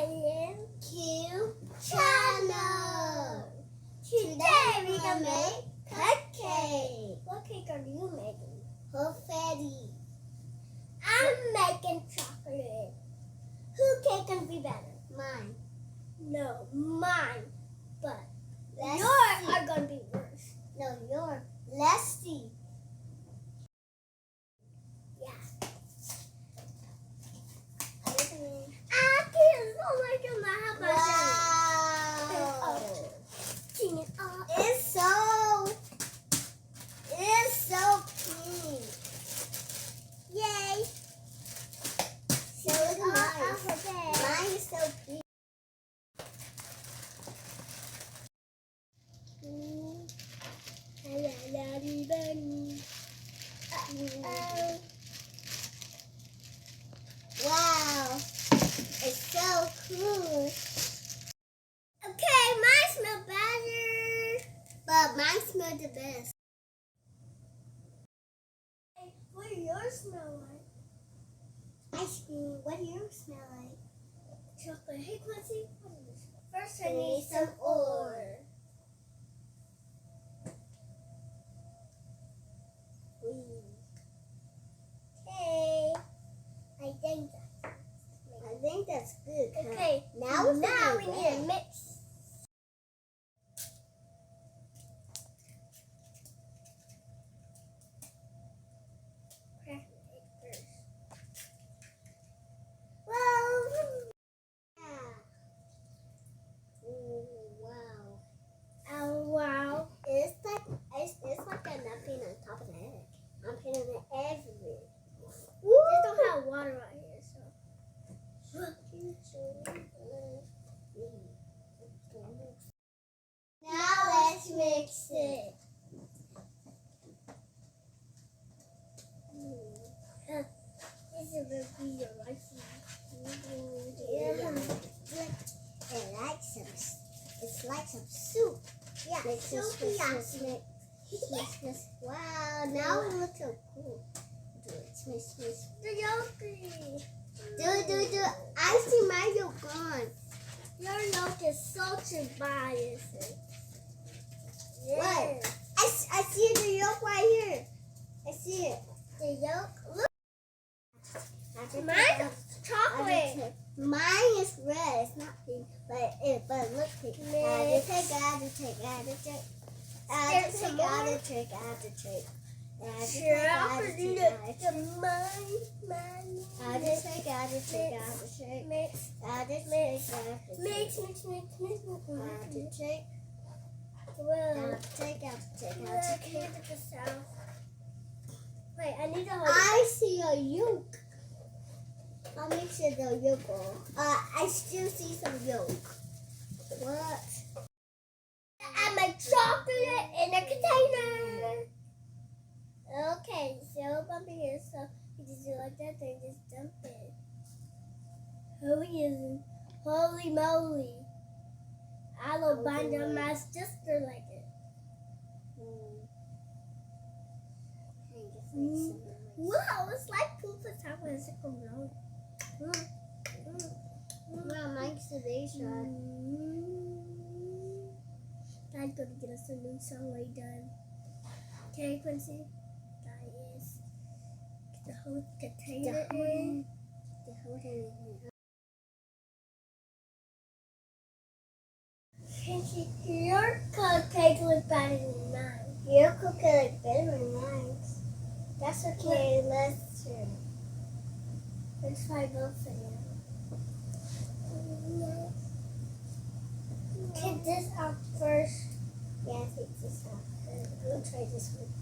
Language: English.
Q channel. Today we're gonna make cupcake. What cake are you making? Confetti. I'm making chocolate. Whose cake gonna be better? Mine. No, mine. But yours are gonna be worse. No, yours. Let's see. It's so pink. Yay! So look at mine. Mine is so pink. Wow, it's so cool. Okay, mine smells better, but mine smells the best. What do yours smell like? Ice cream. What do yours smell like? Chocolate. Hey, Quincy, what is this? First, I need some ore. Okay. I think that's good. Okay. Now we need to mix. It's like a napkin on top of the egg. I'm putting it everywhere. Just don't have water right here, so. Now let's mix it. This is gonna be your rice. It's like some soup. Yeah, soupy. Wow, now it looks so cool. Do it, smash. The yolk. Do. I see my yolk gone. Your yolk is salted by it. Yeah. What? I see the yolk right here. I see it. The yolk. Look. Mine's chocolate. Mine is red. It's not pink, but it looks pink. Add the trick. Add the trick. Add the trick. Add the trick. Add the trick. Add the trick. Add the trick. Add the trick. Add the trick. Add the trick. Add the trick. Mix. Add the trick. Mix. Add the trick. Well, take out the trick. Add the trick. Wait, I need to hold it. I see a yolk. I'll make sure the yolk. I still see some yolk. What? I make chocolate in a container. Okay, so bumpy here, so you just do like that, then just dump it. Holy moly! I will bind on my sister like it. Wow, it's like poop for chocolate and sickle milk. Wow, mine's the base shot. I'm going to get us a new song right done. Okay, Quincy? That is the whole container in. The whole container. Quincy, your cupcake looks better than mine. Your cupcake looks better than mine. That's okay, let's try. Let's try both of them. Take this out first. Yeah, take this out. We'll try this one.